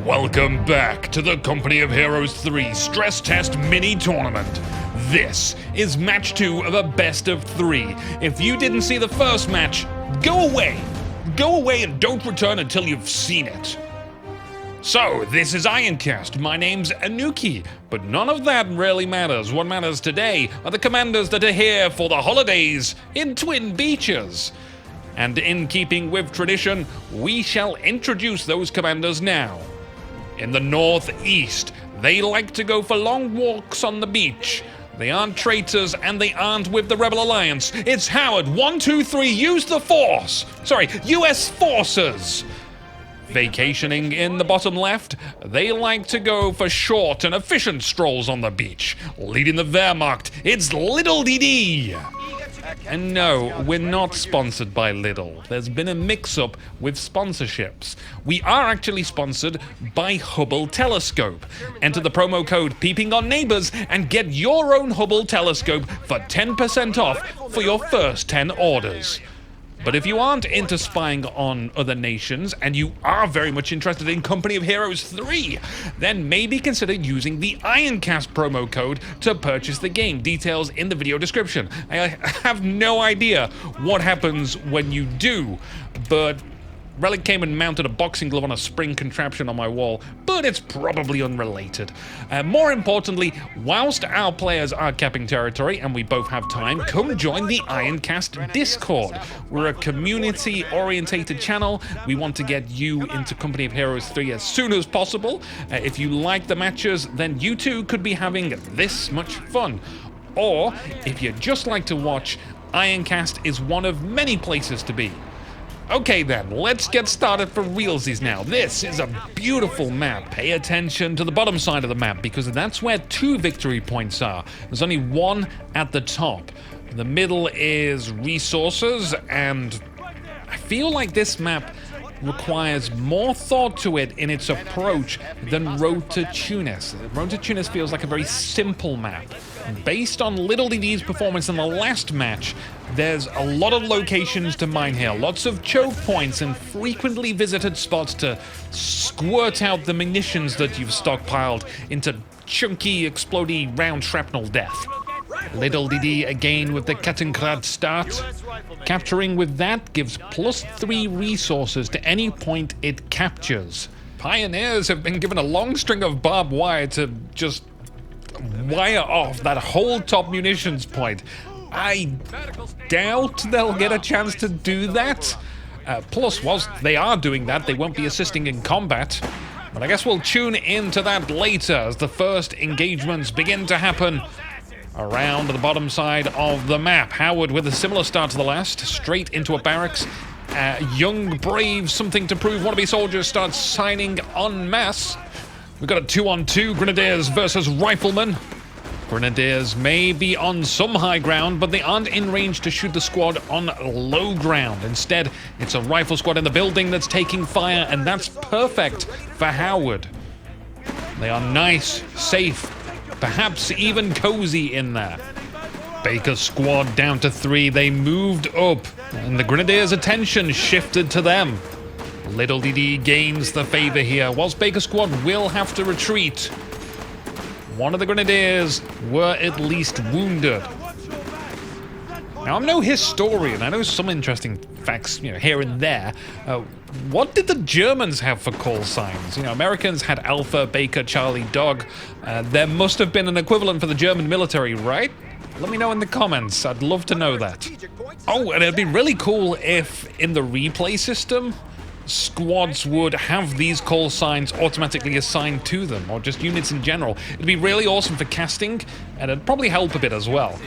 Welcome back to the Company of Heroes 3 Stress Test Mini Tournament. This is match 2 of a best of 3. If you didn't see the first match, go away. Go away and don't return until you've seen it. So, this is Ironcast. My name's Inuki, but none of that really matters. What matters today are the commanders that are here for the holidays in Twin Beaches. And in keeping with tradition, we shall introduce those commanders now. In the northeast, they like to go for long walks on the beach. They aren't traitors and they aren't with the Rebel Alliance. It's Howard123, use the force! Sorry, US Forces! Vacationing in the bottom left, they like to go for short and efficient strolls on the beach. Leading the Wehrmacht, it's Lidledede! And no, we're not sponsored by Lidl. There's been a mix-up with sponsorships. We are actually sponsored by Hubble Telescope. Enter the promo code Peeping on Neighbors and get your own Hubble Telescope for 10% off for your first 10 orders. But if you aren't into spying on other nations, and you are very much interested in Company of Heroes 3, then maybe consider using the Ironcast promo code to purchase the game. Details in the video description. I have no idea what happens when you do, but Relic came and mounted a boxing glove on a spring contraption on my wall, but it's probably unrelated. More importantly, whilst our players are capping territory and we both have time, come join the Ironcast Discord. We're a community-orientated channel. We want to get you into Company of Heroes 3 as soon as possible. If you like the matches, then you too could be having this much fun. Or, if you just like to watch, Ironcast is one of many places to be. Okay then, let's get started for realsies now. This is a beautiful map. Pay attention to the bottom side of the map because that's where 2 victory points are. There's only 1 at the top. The middle is resources, and I feel like this map requires more thought to it in its approach than Road to Tunis. Road to Tunis feels like a very simple map. Based on Lidledede's performance in the last match, there's a lot of locations to mine here, lots of choke points and frequently visited spots to squirt out the munitions that you've stockpiled into chunky, explodey round shrapnel death. Lidledede again with the Kattenkrat start. Capturing with that gives +3 resources to any point it captures. Pioneers have been given a long string of barbed wire to just wire off that whole top munitions point. I doubt they'll get a chance to do that. Plus, whilst they are doing that, they won't be assisting in combat. But I guess we'll tune into that later as the first engagements begin to happen around the bottom side of the map. Howard with a similar start to the last, straight into a barracks. Young, brave, something to prove wannabe soldiers start signing en masse. We've got a 2-on-2, Grenadiers versus Riflemen. Grenadiers may be on some high ground, but they aren't in range to shoot the squad on low ground. Instead, it's a rifle squad in the building that's taking fire, and that's perfect for Howard. They are nice, safe, perhaps even cozy in there. Baker's squad down to 3, they moved up, and the Grenadiers' attention shifted to them. Lidledede gains the favor here, whilst Baker's squad will have to retreat. One of the Grenadiers were at least wounded. Now, I'm no historian. I know some interesting facts, here and there. What did the Germans have for call signs? Americans had Alpha, Baker, Charlie, Dog. There must have been an equivalent for the German military, right? Let me know in the comments. I'd love to know that. Oh, and it'd be really cool if, in the replay system, squads would have these call signs automatically assigned to them, or just units in general. It'd be really awesome for casting, and it'd probably help a bit as well.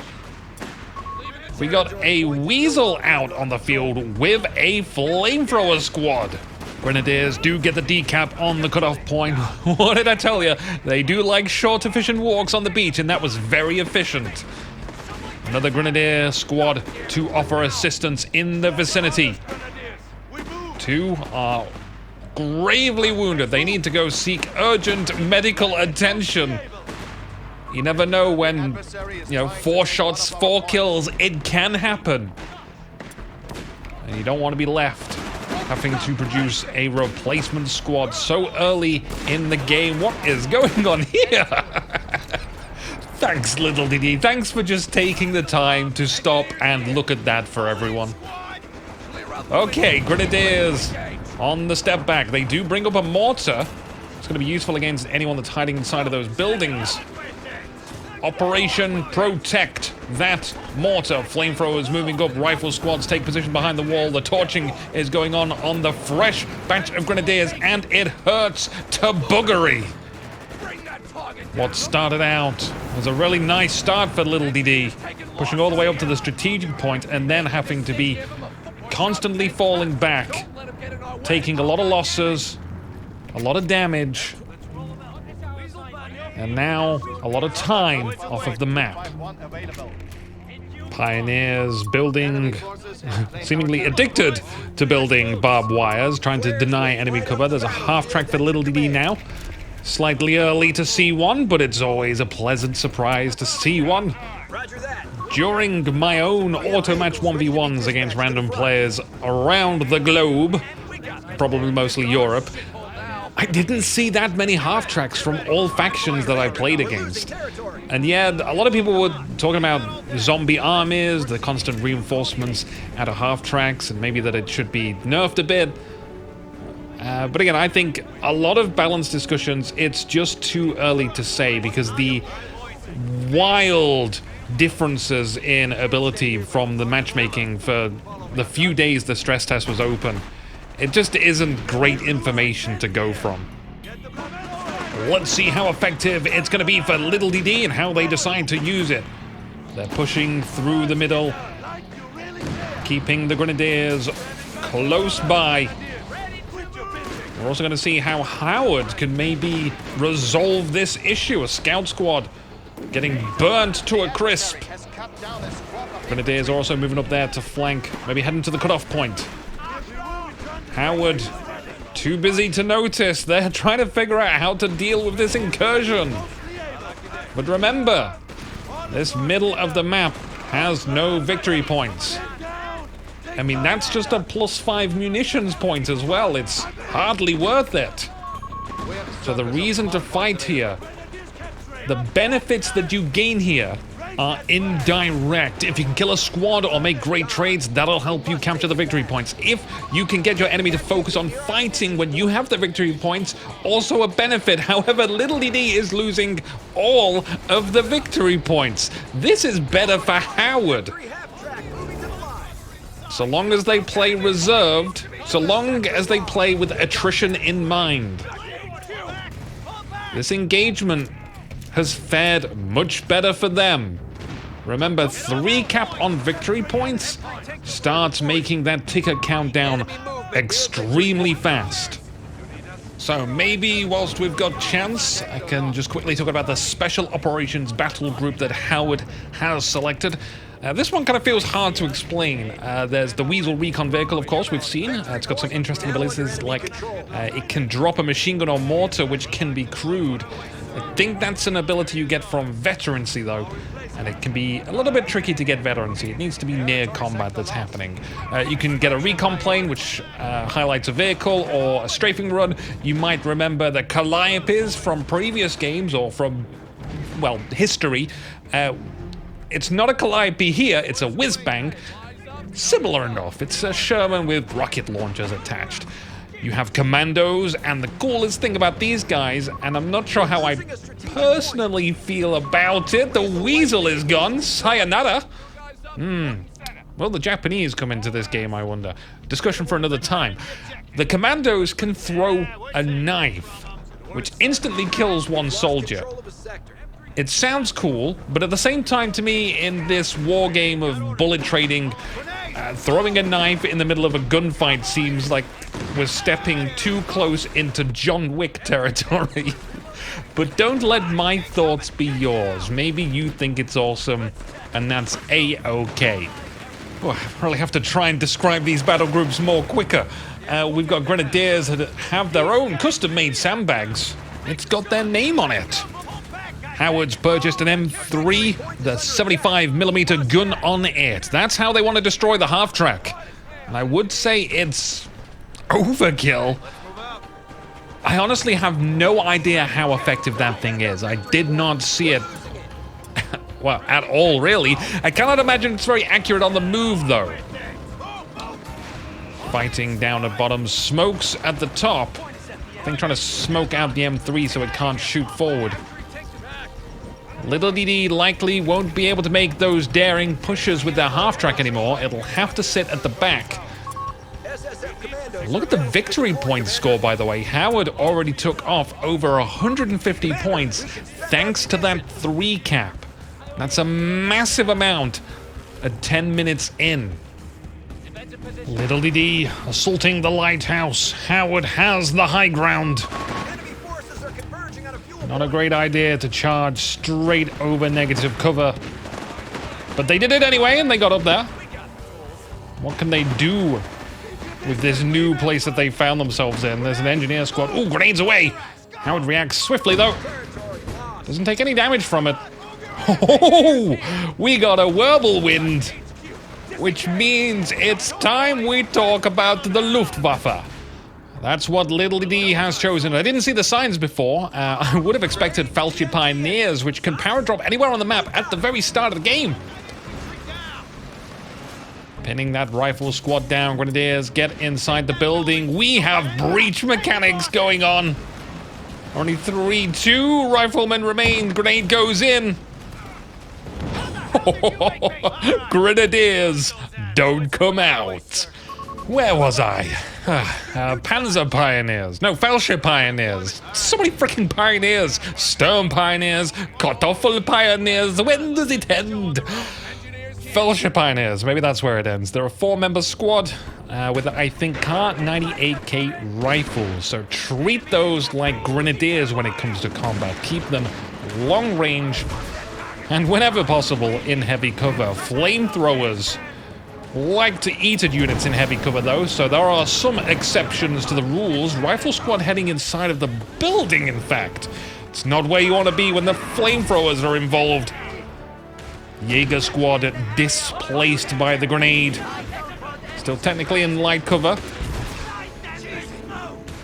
We got a Weasel out on the field with a flamethrower squad. Grenadiers do get the decap on the cutoff point. What did I tell you? They do like short, efficient walks on the beach, and that was very efficient. Another Grenadier squad to offer assistance in the vicinity. 2 are gravely wounded. They need to go seek urgent medical attention. You never know when, 4 shots, 4 kills, it can happen. And you don't want to be left having to produce a replacement squad so early in the game. What is going on here? Thanks, Lidledede. Thanks for just taking the time to stop and look at that for everyone. Okay, Grenadiers on the step back. They do bring up a mortar. It's going to be useful against anyone that's hiding inside of those buildings. Operation Protect that mortar. Flamethrowers moving up. Rifle squads take position behind the wall. The torching is going on the fresh batch of Grenadiers, and it hurts to buggery. What started out was a really nice start for Lidledede, pushing all the way up to the strategic point and then having to be constantly falling back, taking a lot of losses, a lot of damage, and now a lot of time off of the map. Pioneers building, seemingly addicted to building barbed wires, trying to deny enemy cover. There's a half track for Lidledede now. Slightly early to see one, but it's always a pleasant surprise to see one. During my own auto-match 1v1s against random players around the globe, probably mostly Europe, I didn't see that many half-tracks from all factions that I played against. And yeah, a lot of people were talking about zombie armies, the constant reinforcements out of half-tracks, and maybe that it should be nerfed a bit. But again, I think a lot of balanced discussions, it's just too early to say, because the wild differences in ability from the matchmaking for the few days the stress test was open, it just isn't great information to go from. Let's see how effective it's going to be for Lidledede and how they decide to use it. They're pushing through the middle, keeping the Grenadiers close by. We're also going to see how Howard can maybe resolve this issue. A scout squad getting burnt to a crisp. Grenadiers are also moving up there to flank, maybe heading to the cutoff point. Howard, too busy to notice. They're trying to figure out how to deal with this incursion. But remember, this middle of the map has no victory points. I mean, that's just a +5 munitions point as well. It's hardly worth it. So the reason to fight here, the benefits that you gain here are indirect. If you can kill a squad or make great trades, that'll help you capture the victory points. If you can get your enemy to focus on fighting when you have the victory points, also a benefit. However, Lidledede is losing all of the victory points. This is better for Howard. So long as they play reserved, so long as they play with attrition in mind. This engagement has fared much better for them. Remember, 3 cap on victory points starts making that ticker countdown extremely fast. So maybe whilst we've got chance, I can just quickly talk about the Special Operations Battle Group that Howard has selected. This one kind of feels hard to explain. There's the Weasel Recon Vehicle, of course, we've seen. It's got some interesting abilities, like it can drop a machine gun or mortar, which can be crewed. I think that's an ability you get from veterancy, though, and it can be a little bit tricky to get veterancy. It needs to be near combat that's happening. You can get a recon plane, which highlights a vehicle, or a strafing run. You might remember the Calliopes from previous games, or from, well, history. It's not a Calliope here, it's a whiz-bang. Similar enough, it's a Sherman with rocket launchers attached. You have commandos, and the coolest thing about these guys, and I'm not sure how I personally feel about it, the Weasel is gone, sayonara. Will the Japanese come into this game, I wonder? Discussion for another time. The commandos can throw a knife, which instantly kills one soldier. It sounds cool, but at the same time, to me, in this war game of bullet trading, throwing a knife in the middle of a gunfight seems like we're stepping too close into John Wick territory. But don't let my thoughts be yours. Maybe you think it's awesome, and that's A-okay. Oh, I really have to try and describe these battle groups more quicker. We've got Grenadiers that have their own custom-made sandbags. It's got their name on it. Howard's purchased an M3, the 75mm gun on it. That's how they want to destroy the half-track. And I would say it's Overkill? I honestly have no idea how effective that thing is. I did not see it, well, at all, really. I cannot imagine it's very accurate on the move, though. Fighting down at bottom, smokes at the top. I think trying to smoke out the M3 so it can't shoot forward. Lidledede likely won't be able to make those daring pushes with their half-track anymore. It'll have to sit at the back. Look at the victory point score, by the way. Howard already took off over 150 points thanks to that 3 cap. That's a massive amount at 10 minutes in. Lidledede assaulting the Lighthouse. Howard has the high ground. Not a great idea to charge straight over negative cover. But they did it anyway, and they got up there. What can they do with this new place that they found themselves in? There's an engineer squad. Ooh, grenades away! Howard reacts swiftly, though. Doesn't take any damage from it. Oh, we got a whirlwind, which means it's time we talk about the Luftwaffe. That's what Lidledede has chosen. I didn't see the signs before. I would have expected Falchi Pioneers, which can power drop anywhere on the map at the very start of the game. Pinning that rifle squad down. Grenadiers get inside the building. We have breach mechanics going on. Only 2 riflemen remain. Grenade goes in. Grenadiers, don't come out. Where was I? Panzer Pioneers. No, Fellowship Pioneers. So many freaking pioneers. Sturm Pioneers. Kartoffel Pioneers. When does it end? Fellowship Pioneers. Maybe that's where it ends. They're a 4-member squad with, I think, Kar 98K rifles. So treat those like grenadiers when it comes to combat. Keep them long range and whenever possible in heavy cover. Flamethrowers like to eat at units in heavy cover, though, so there are some exceptions to the rules. Rifle squad heading inside of the building, in fact. It's not where you want to be when the flamethrowers are involved. Jaeger squad displaced by the grenade. Still technically in light cover.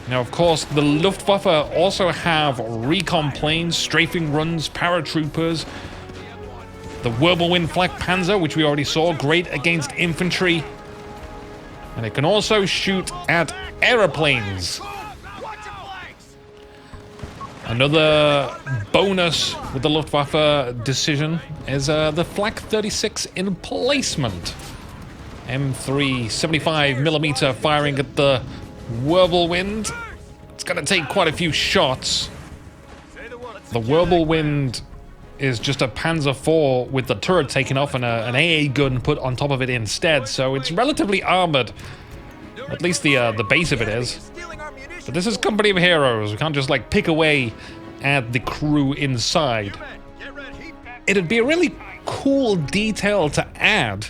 Now, of course, the Luftwaffe also have recon planes, strafing runs, paratroopers. The Whirlwind Flak Panzer, which we already saw, great against infantry. And it can also shoot at aeroplanes. Another bonus with the Luftwaffe decision is the Flak 36 emplacement. M3 75mm firing at the Whirlwind. It's going to take quite a few shots. The Whirlwind is just a Panzer IV with the turret taken off and an AA gun put on top of it instead, so it's relatively armored. At least the base of it is. But this is Company of Heroes. We can't just like pick away at the crew inside. It'd be a really cool detail to add.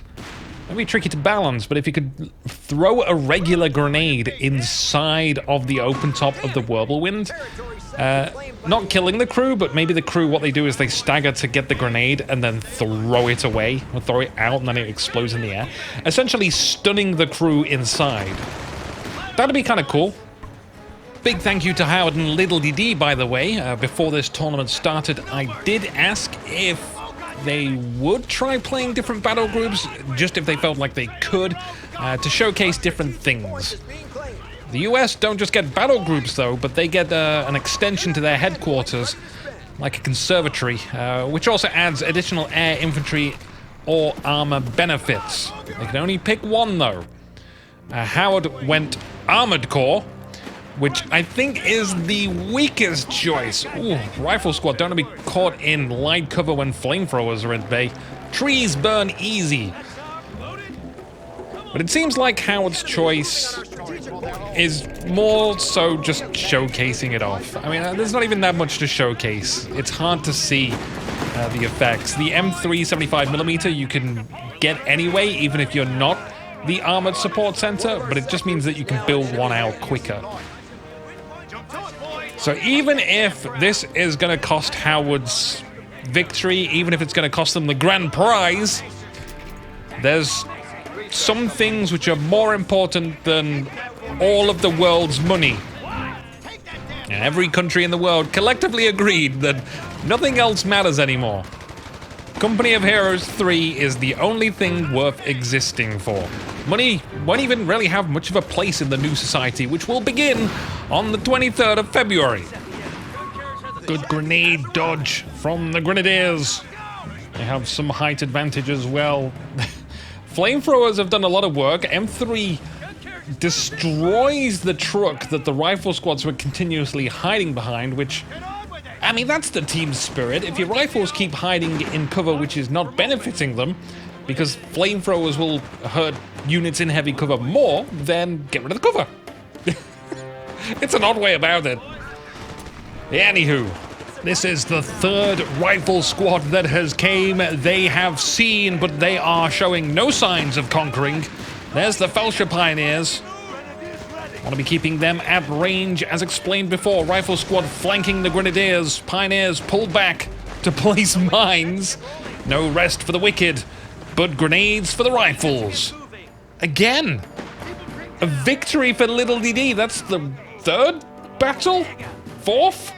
It'd be tricky to balance, but if you could throw a regular grenade inside of the open top of the Whirlwind, not killing the crew, but maybe the crew, what they do is they stagger to get the grenade and then throw it away, or throw it out and then it explodes in the air. Essentially stunning the crew inside. That'd be kind of cool. Big thank you to Howard and Lidledede, by the way. Before this tournament started, I did ask if they would try playing different battle groups, just if they felt like they could, to showcase different things. The US don't just get battle groups, though, but they get an extension to their headquarters, like a conservatory, which also adds additional air infantry or armor benefits. They can only pick one, though. Howard went Armored Corps, which I think is the weakest choice. Ooh, rifle squad don't want to be caught in light cover when flamethrowers are at bay. Trees burn easy. But it seems like Howard's choice is more so just showcasing it off. I mean, there's not even that much to showcase. It's hard to see the effects. The M3 75mm you can get anyway, even if you're not the Armored Support Center, but it just means that you can build one out quicker. So even if this is going to cost Howard's victory, even if it's going to cost them the grand prize, there's some things which are more important than all of the world's money. And every country in the world collectively agreed that nothing else matters anymore. Company of Heroes 3 is the only thing worth existing for. Money won't even really have much of a place in the new society, which will begin on the 23rd of February. Good grenade dodge from the Grenadiers. They have some height advantage as well. Flamethrowers have done a lot of work. M3 destroys the truck that the rifle squads were continuously hiding behind, which, I mean, that's the team spirit. If your rifles keep hiding in cover which is not benefiting them, because flamethrowers will hurt units in heavy cover more, then get rid of the cover. It's an odd way about it. Anywho, this is the third rifle squad that has came. They have seen, but they are showing no signs of conquering. There's the Felsher Pioneers. Want to be keeping them at range, as explained before. Rifle squad flanking the Grenadiers. Pioneers pulled back to place mines. No rest for the wicked, but grenades for the rifles. Again, a victory for Lidledede. That's the third battle? Fourth?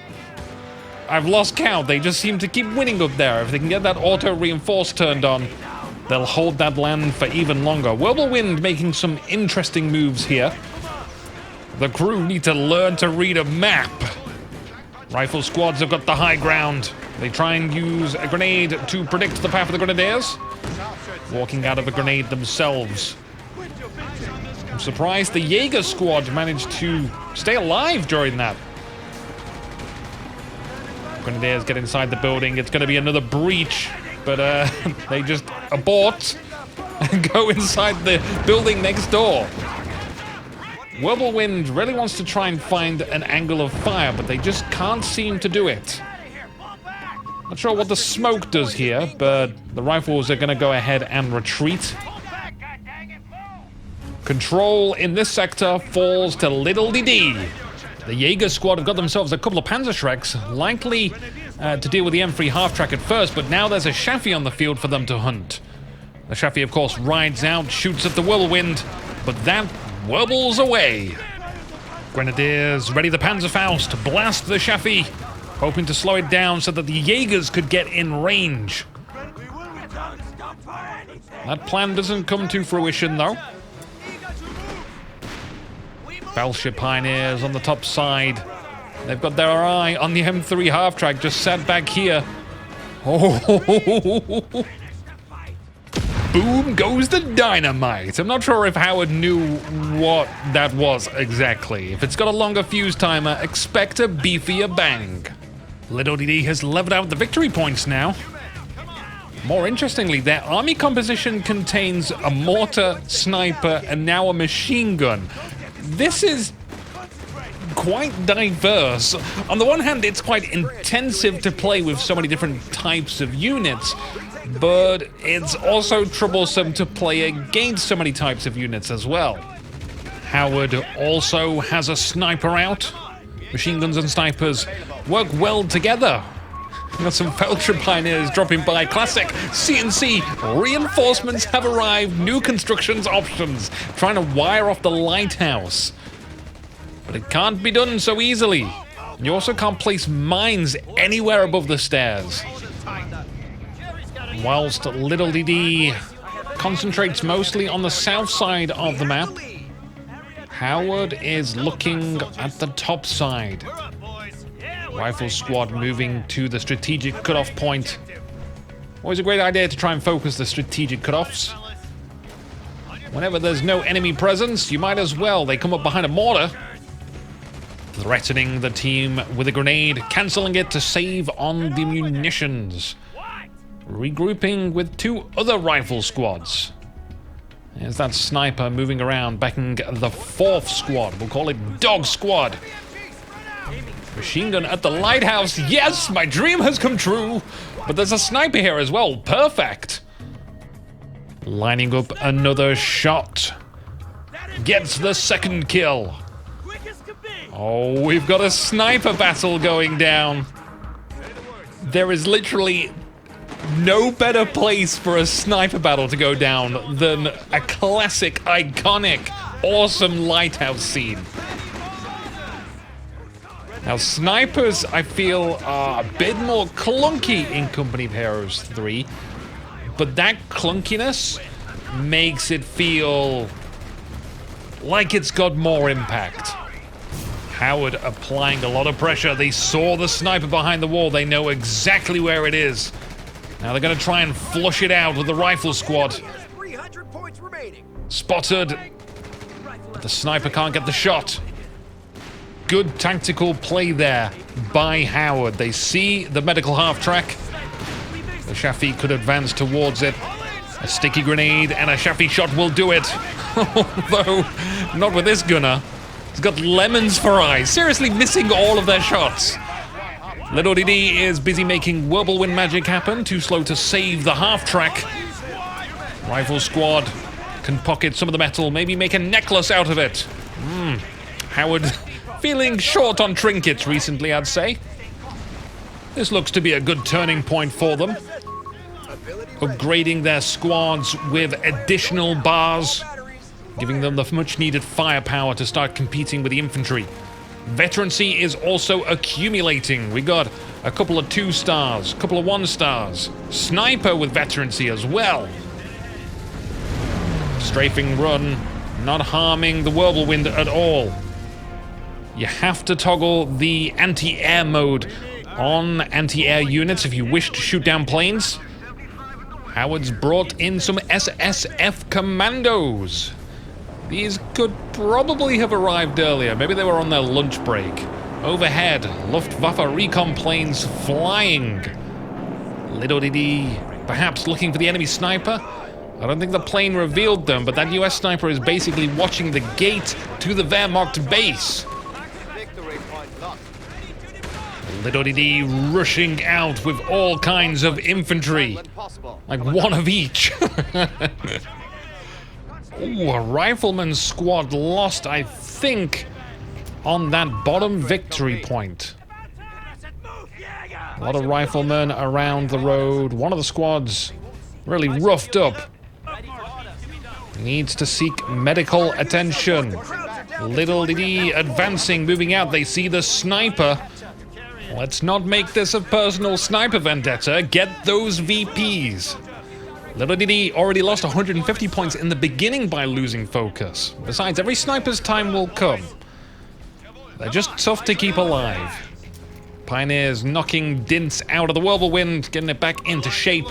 I've lost count. They just seem to keep winning up there. If they can get that auto-reinforce turned on, they'll hold that land for even longer. Whirlwind making some interesting moves here. The crew need to learn to read a map. Rifle squads have got the high ground. They try and use a grenade to predict the path of the Grenadiers. Walking out of a grenade themselves. I'm surprised the Jaeger squad managed to stay alive during that. Grenadiers get inside the building. It's going to be another breach, but they just abort and go inside the building next door. Whirlwind really wants to try and find an angle of fire, but they just can't seem to do it. Not sure what the smoke does here, but the rifles are going to go ahead and retreat. Control in this sector falls to Lidledede. The Jaeger squad have got themselves a couple of Panzerschrecks, likely to deal with the M3 half-track at first, but now there's a Chaffee on the field for them to hunt. The Chaffee, of course, rides out, shoots at the Whirlwind, but that wobbles away. Grenadiers ready the Panzerfaust, blast the Chaffee, hoping to slow it down so that the Jaegers could get in range. That plan doesn't come to fruition, though. Felsher Pioneers on the top side. They've got their eye on the M3 half-track, just sat back here. Oh, boom goes the dynamite. I'm not sure if Howard knew what that was exactly. If it's got a longer fuse timer, expect a beefier bang. Lidledede has leveled out the victory points now. More interestingly, their army composition contains a mortar, sniper, and now a machine gun. This is quite diverse. On the one hand, it's quite intensive to play with so many different types of units, but it's also troublesome to play against so many types of units as well. Howard also has a sniper out. Machine guns and snipers work well together. We've got some Felsher Pioneers dropping by. Classic CNC reinforcements have arrived. New constructions options. Trying to wire off the Lighthouse. But it can't be done so easily. You also can't place mines anywhere above the stairs. Whilst Lidledede concentrates mostly on the south side of the map, Howard is looking at the top side. Rifle squad moving to the strategic cutoff point. Always a great idea to try and focus the strategic cutoffs. Whenever there's no enemy presence, you might as well. They come up behind a mortar, threatening the team with a grenade, cancelling it to save on the munitions. Regrouping with two other rifle squads. There's that sniper moving around, backing the fourth squad. We'll call it Dog Squad. Machine gun at the Lighthouse. Yes, my dream has come true. But there's a sniper here as well. Perfect. Lining up another shot. Gets the second kill. Oh, we've got a sniper battle going down. There is literally no better place for a sniper battle to go down than a classic, iconic awesome lighthouse scene. Now, snipers, I feel, are a bit more clunky in Company of Heroes 3, but that clunkiness makes it feel like it's got more impact. Howard applying a lot of pressure. They saw the sniper behind the wall. They know exactly where it is. Now they're going to try and flush it out with the rifle squad. Spotted. But the sniper can't get the shot. Good tactical play there by Howard. They see the medical half-track. The Shafi could advance towards it. A sticky grenade and a Shafi shot will do it. Although, not with this gunner. He's got lemons for eyes. Seriously missing all of their shots. Lidledede is busy making whirlwind magic happen. Too slow to save the half-track. Rifle squad can pocket some of the metal. Maybe make a necklace out of it. Howard feeling short on trinkets recently, I'd say. This looks to be a good turning point for them. Upgrading their squads with additional bars, giving them the much-needed firepower to start competing with the infantry. Veterancy is also accumulating. We got a couple of 2 stars, a couple of 1 stars. Sniper with veterancy as well. Strafing run, not harming the whirlwind at all. You have to toggle the anti-air mode on anti-air units if you wish to shoot down planes. Howard's brought in some SSF commandos. These could probably have arrived earlier. Maybe they were on their lunch break. Overhead, Luftwaffe recon planes flying. Lidledede perhaps looking for the enemy sniper. I don't think the plane revealed them, but that US sniper is basically watching the gate to the Wehrmacht base. Lidledede rushing out with all kinds of infantry. Like one of each. Ooh, a rifleman squad lost, I think, on that bottom victory point. A lot of riflemen around the road. One of the squads really roughed up. Needs to seek medical attention. Lidledede advancing, moving out. They see the sniper. Let's not make this a personal sniper vendetta. Get those VPs. Lidledede already lost 150 points in the beginning by losing focus. Besides, every sniper's time will come. They're just tough to keep alive. Pioneers knocking Dints out of the whirlwind, getting it back into shape.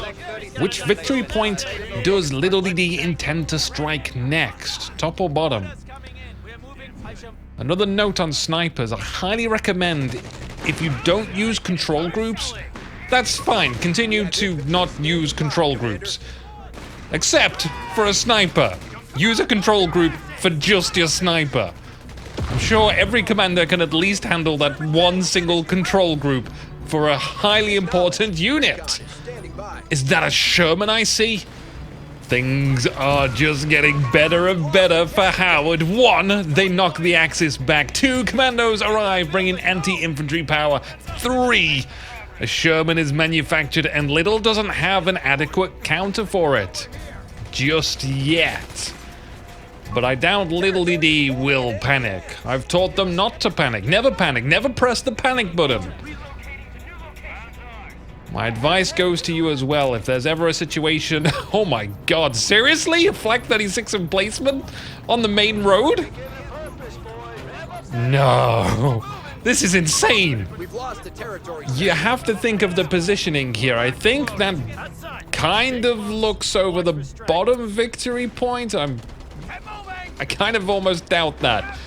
Which victory point does Lidledede intend to strike next? Top or bottom? Another note on snipers, I highly recommend, if you don't use control groups, that's fine. Continue to not use control groups. Except for a sniper. Use a control group for just your sniper. I'm sure every commander can at least handle that one single control group for a highly important unit. Is that a Sherman I see? Things are just getting better and better for Howard. 1, they knock the Axis back. 2, commandos arrive, bringing anti-infantry power. 3, a Sherman is manufactured and Lidl doesn't have an adequate counter for it. Just yet. But I doubt Lidledede will panic. I've taught them not to panic. Never panic. Never press the panic button. My advice goes to you as well. If there's ever a situation... Oh my god, seriously? A Flak 36 emplacement on the main road? No. This is insane. You have to think of the positioning here. I think that kind of looks over the bottom victory point. I kind of almost doubt that.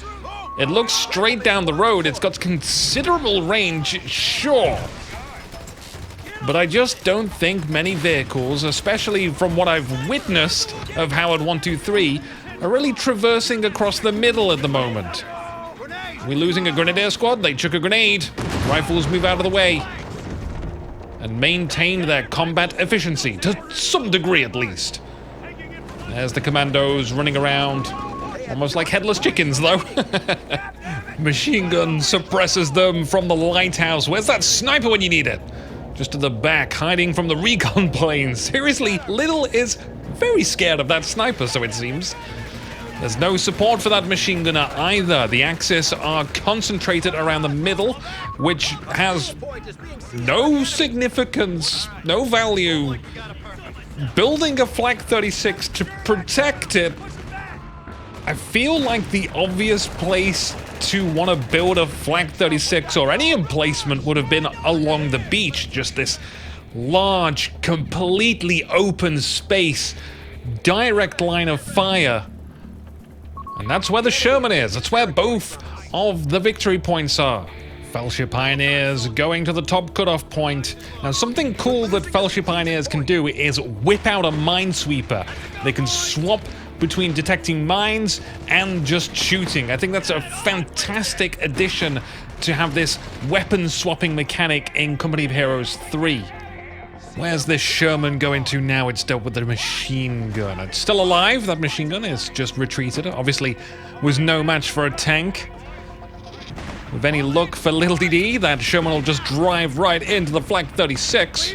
It looks straight down the road. It's got considerable range, sure. But I just don't think many vehicles, especially from what I've witnessed of Howard123, are really traversing across the middle at the moment. We're losing a grenadier squad. They chuck a grenade. Rifles move out of the way. And maintain their combat efficiency, to some degree at least. There's the commandos running around. Almost like headless chickens, though. Machine gun suppresses them from the lighthouse. Where's that sniper when you need it? Just to the back, hiding from the recon plane. Seriously, Lidl is very scared of that sniper, so it seems. There's no support for that machine gunner either. The Axis are concentrated around the middle, which has no significance, no value. Building a Flak 36 to protect it, I feel like the obvious place to want to build a Flak 36 or any emplacement would have been along the beach. Just this large, completely open space, direct line of fire. And that's where the Sherman is. That's where both of the victory points are. Fellowship Pioneers going to the top cutoff point. Now, something cool that Fellowship Pioneers can do is whip out a minesweeper. They can swap between detecting mines and just shooting. I think that's a fantastic addition to have this weapon swapping mechanic in Company of Heroes 3. Where's this Sherman going to now? It's dealt with the machine gun. It's still alive. That machine gun is just retreated. Obviously, was no match for a tank. With any luck for Lidledede, that Sherman will just drive right into the Flak 36.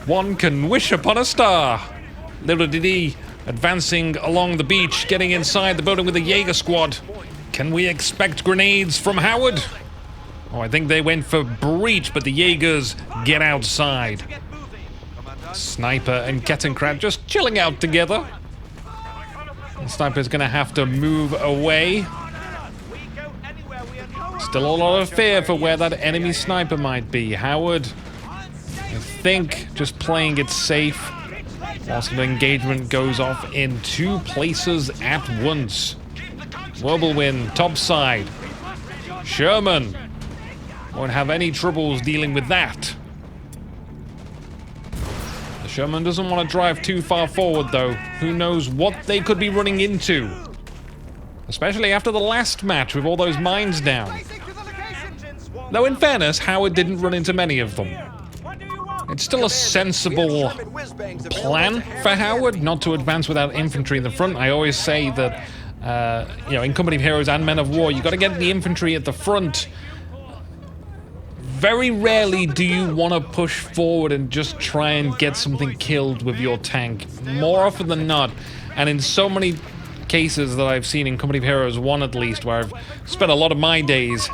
One can wish upon a star. Lidledede advancing along the beach, getting inside the building with the Jaeger squad. Can we expect grenades from Howard? Oh, I think they went for breach, but the Jaegers get outside. Sniper and Kettenkrat just chilling out together. The Sniper's gonna have to move away. Still a lot of fear for where that enemy sniper might be. Howard, I think, just playing it safe. Whilst the engagement goes off in two places at once. Whirlwind, top side. Sherman won't have any troubles dealing with that. The Sherman doesn't want to drive too far forward, though. Who knows what they could be running into? Especially after the last match with all those mines down. Though in fairness, Howard didn't run into many of them. It's still a sensible plan for Howard not to advance without infantry in the front. I always say that, you know, in Company of Heroes and Men of War, you got to get the infantry at the front. Very rarely do you want to push forward and just try and get something killed with your tank. More often than not, and in so many cases that I've seen in Company of Heroes 1 at least, where I've spent a lot of my days,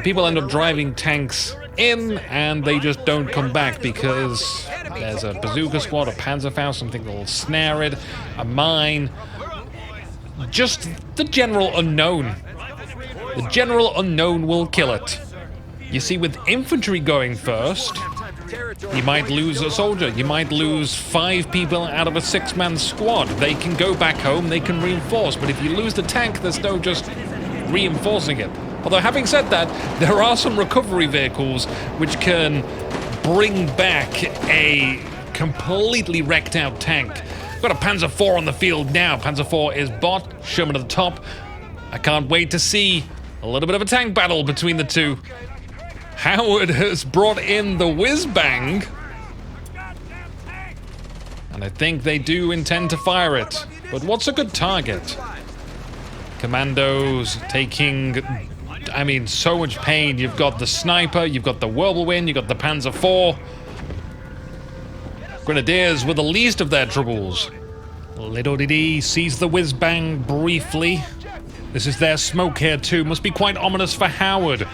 people end up driving tanks in and they just don't come back because there's a bazooka squad, a Panzerfaust, something that will snare it, a mine. Just the general unknown. The general unknown will kill it. You see, with infantry going first, you might lose a soldier. You might lose 5 people out of a 6-man squad. They can go back home, they can reinforce. But if you lose the tank, there's no just reinforcing it. Although, having said that, there are some recovery vehicles which can bring back a completely wrecked out tank. Got a Panzer IV on the field now. Panzer IV is bot, Sherman at the top. I can't wait to see a little bit of a tank battle between the two. Howard has brought in the whiz-bang. And I think they do intend to fire it. But what's a good target? Commandos taking, I mean, so much pain. You've got the sniper, you've got the whirlwind, you've got the Panzer IV. Grenadiers were the least of their troubles. Lidledede sees the whiz-bang briefly. This is their smoke here too. Must be quite ominous for Howard.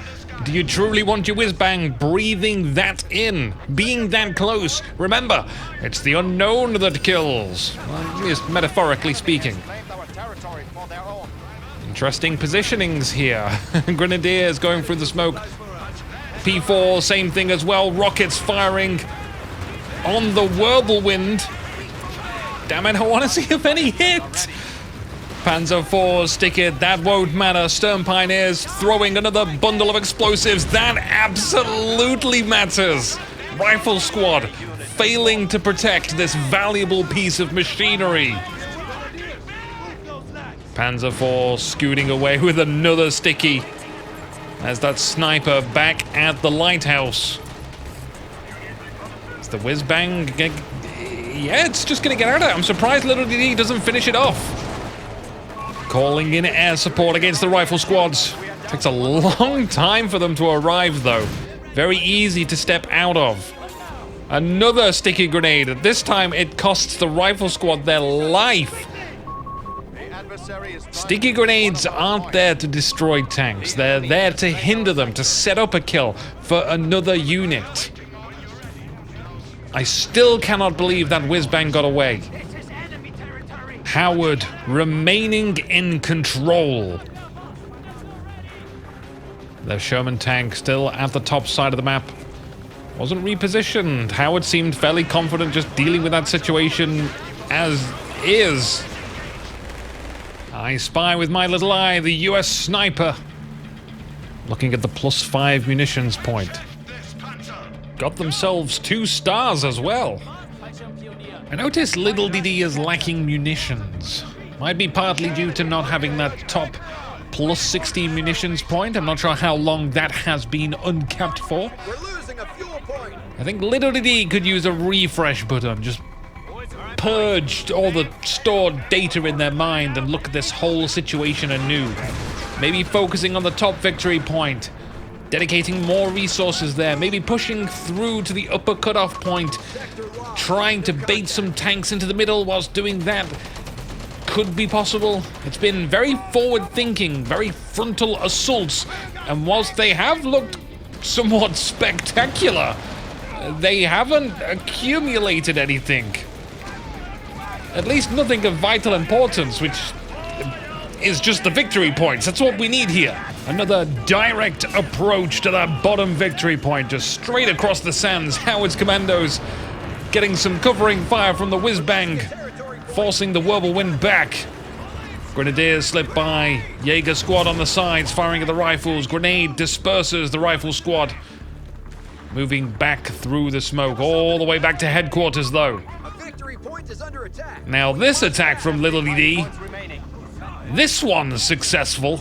Do you truly want your whiz-bang breathing that in? Being that close? Remember, it's the unknown that kills. Well, at least metaphorically speaking. Interesting positionings here. Grenadiers going through the smoke. P4, same thing as well. Rockets firing on the whirlwind. Damn it, I want to see if any hit. Panzer IV, stick it, that won't matter. Stern Pioneers throwing another bundle of explosives. That absolutely matters. Rifle squad failing to protect this valuable piece of machinery. Panzer IV scooting away with another sticky. As that sniper back at the Lighthouse. It's the whiz-bang. Yeah, it's just going to get out of it. I'm surprised Lidledede doesn't finish it off. Calling in air support against the rifle squads. Takes a long time for them to arrive, though. Very easy to step out of. Another sticky grenade. This time it costs the rifle squad their life. Sticky grenades aren't there to destroy tanks. They're there to hinder them, to set up a kill for another unit. I still cannot believe that whiz-bang got away. Howard remaining in control. The Sherman tank still at the top side of the map. Wasn't repositioned. Howard seemed fairly confident just dealing with that situation as is. I spy with my little eye the US sniper. Looking at the +5 munitions point. Got themselves 2 stars as well. I noticed Lidledede is lacking munitions. Might be partly due to not having that top +60 munitions point. I'm not sure how long that has been uncapped for. We're losing a fuel point. I think Lidledede could use a refresh button. Just purged all the stored data in their mind and look at this whole situation anew. Maybe focusing on the top victory point. Dedicating more resources there. Maybe pushing through to the upper cutoff point. Trying to bait some tanks into the middle whilst doing that. Could be possible. It's been very forward-thinking, very frontal assaults, and whilst they have looked somewhat spectacular, they haven't accumulated anything. At least nothing of vital importance, which is just the victory points. That's what we need here. Another direct approach to that bottom victory point, just straight across the sands. Howard's commandos getting some covering fire from the whiz-bang, forcing the whirlwind back. Grenadiers slip by. Jaeger squad on the sides, firing at the rifles. Grenade disperses the rifle squad. Moving back through the smoke, all the way back to headquarters, though. A victory point is under attack. Now this attack from Lidledede, this one's successful.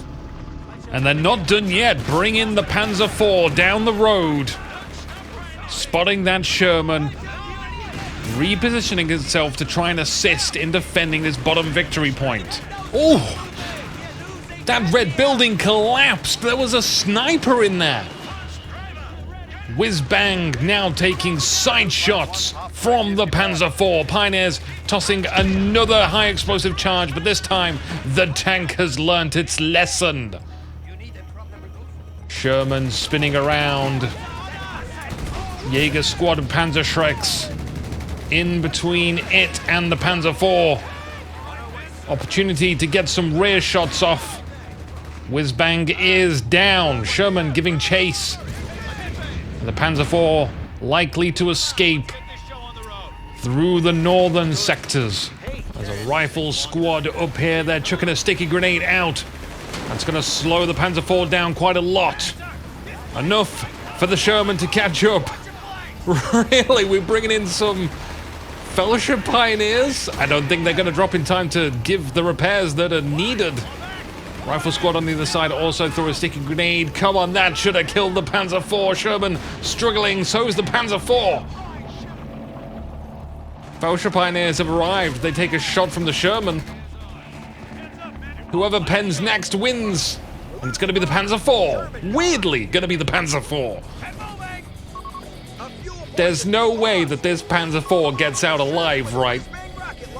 And they're not done yet. Bring in the Panzer IV down the road. Spotting that Sherman. Repositioning itself to try and assist in defending this bottom victory point. Oh! That red building collapsed. There was a sniper in there. Whiz-bang now taking side shots from the Panzer IV. Pioneers tossing another high explosive charge, but this time the tank has learnt its lesson. Sherman spinning around. Jaeger squad and Panzer Shreks in between it and the Panzer IV. Opportunity to get some rear shots off. Whiz-bang is down. Sherman giving chase. The Panzer IV likely to escape through the northern sectors. There's a rifle squad up here. They're chucking a sticky grenade out. That's going to slow the Panzer IV down quite a lot. Enough for the Sherman to catch up. Really, we're bringing in some Fellowship Pioneers? I don't think they're going to drop in time to give the repairs that are needed. Rifle squad on the other side also threw a sticky grenade. Come on, that should have killed the Panzer IV. Sherman struggling, so is the Panzer IV. Fellowship Pioneers have arrived. They take a shot from the Sherman. Whoever pens next wins. And it's going to be the Panzer IV. Weirdly, going to be the Panzer IV. There's no way that this Panzer IV gets out alive, right?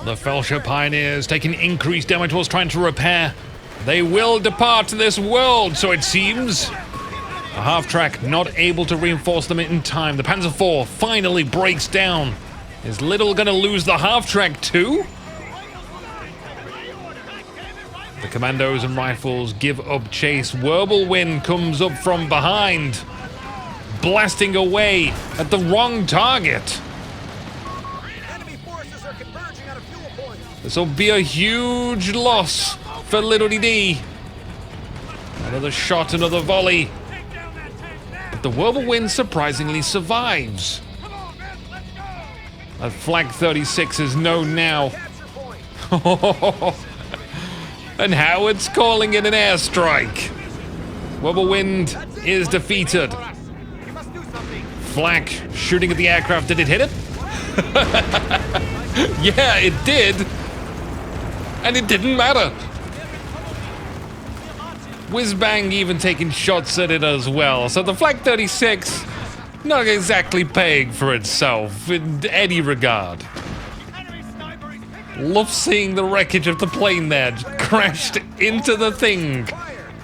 The Fellowship Pioneers taking increased damage whilst trying to repair. They will depart this world, so it seems. A half-track not able to reinforce them in time. The Panzer IV finally breaks down. Is Little going to lose the half-track too? The commandos and rifles give up chase. Whirlwind comes up from behind, blasting away at the wrong target. Enemy forces are converging on a fuel point. This will be a huge loss for Lidledede. Another shot, another volley. But the Whirlwind surprisingly survives. That Flag 36 is known now. And Howard's calling it an airstrike. Whirlwind is defeated. Flak shooting at the aircraft. Did it hit it? Yeah, it did. And it didn't matter. Whiz-bang even taking shots at it as well. So the Flag 36 not exactly paying for itself in any regard. Love seeing the wreckage of the plane there. Just crashed into the thing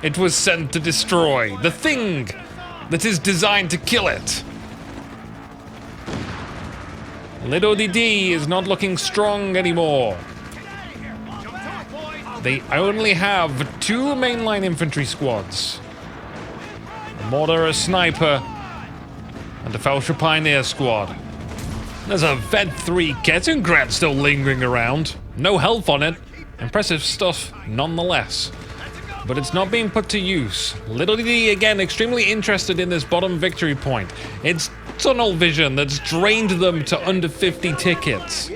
it was sent to destroy. The thing that is designed to kill it. Lidledede is not looking strong anymore. They only have 2 mainline infantry squads. A mortar, a sniper, and a Felsher Pioneer squad. There's a Ved 3 Kettengrad still lingering around. No health on it. Impressive stuff nonetheless. But it's not being put to use. Lidledede, again, extremely interested in this bottom victory point. It's tunnel vision that's drained them to under 50 tickets.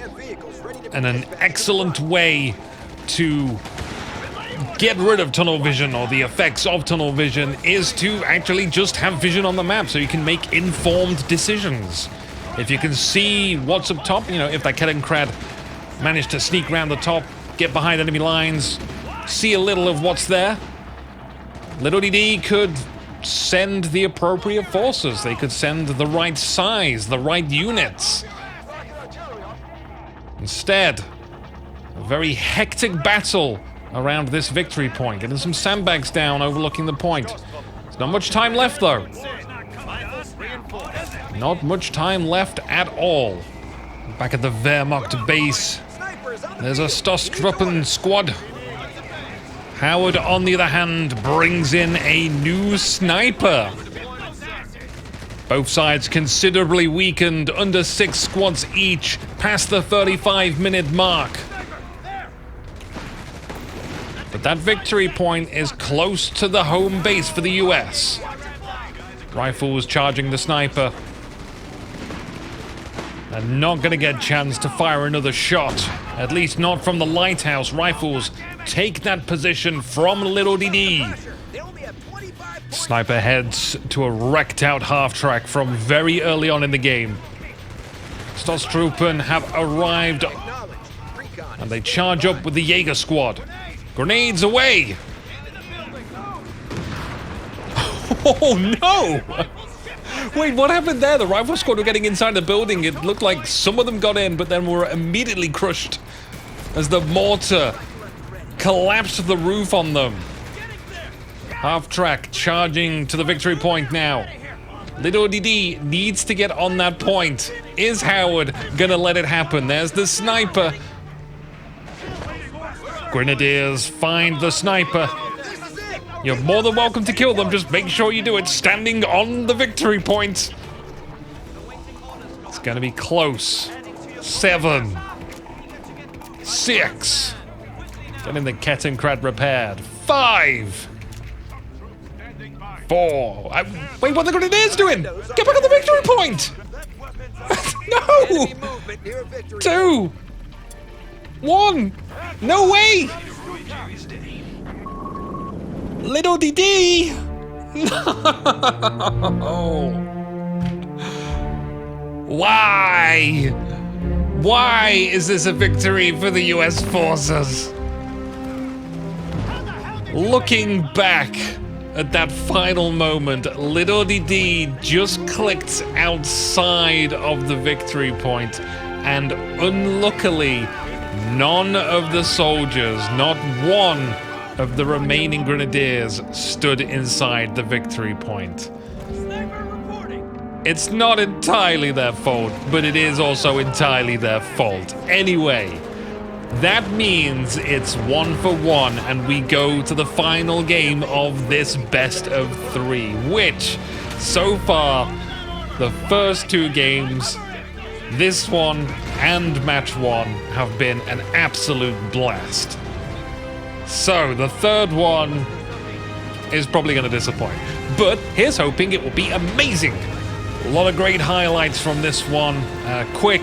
And an excellent way to get rid of tunnel vision, or the effects of tunnel vision, is to actually just have vision on the map so you can make informed decisions. If you can see what's up top, you know, if that Kettenkrad managed to sneak around the top, get behind enemy lines, see a little of what's there, Lidledede could send the appropriate forces. They could send the right size, the right units. Instead, a very hectic battle around this victory point. Getting some sandbags down overlooking the point. There's not much time left though. Not much time left at all. Back at the Wehrmacht base, there's a Stostruppen squad. Howard, on the other hand, brings in a new sniper. Both sides considerably weakened, under 6 squads each, past the 35-minute mark. But that victory point is close to the home base for the US. Rifles charging the sniper. They're not going to get a chance to fire another shot. At least not from the Lighthouse. Rifles take that position from Lidledede. Sniper heads to a wrecked out half-track from very early on in the game. Stostruppen have arrived and they charge up with the Jaeger squad. Grenades away! Oh no! Wait, what happened there? The rifle squad were getting inside the building. It looked like some of them got in, but then were immediately crushed as the mortar collapsed the roof on them. Half-track charging to the victory point now. Lidledede needs to get on that point. Is Howard gonna let it happen? There's the sniper. Grenadiers find the sniper. You're more than welcome to kill them, just make sure you do it standing on the victory point. It's gonna be close. 7. 6. Getting the Kettenkrad repaired. 5. 4. Wait, what are the Grenadiers doing? Get back on the victory point! No! 2. 1. No way! Lidledede! No! Why? Why is this a victory for the US forces? Looking back at that final moment, Lidledede just clicked outside of the victory point, and unluckily, none of the soldiers, not one of the remaining Grenadiers, stood inside the victory point. It's not entirely their fault, but it is also entirely their fault. Anyway, that means it's 1 for 1, and we go to the final game of this best of 3, which, so far, the first 2 games, this one and match 1, have been an absolute blast. So, the third one is probably going to disappoint. But here's hoping it will be amazing. A lot of great highlights from this one. Quick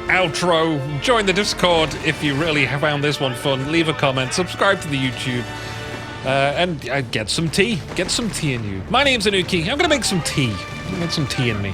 outro. Join the Discord if you really have found this one fun. Leave a comment. Subscribe to the YouTube. And get some tea. Get some tea in you. My name's Inuki. I'm going to make some tea. Get some tea in me.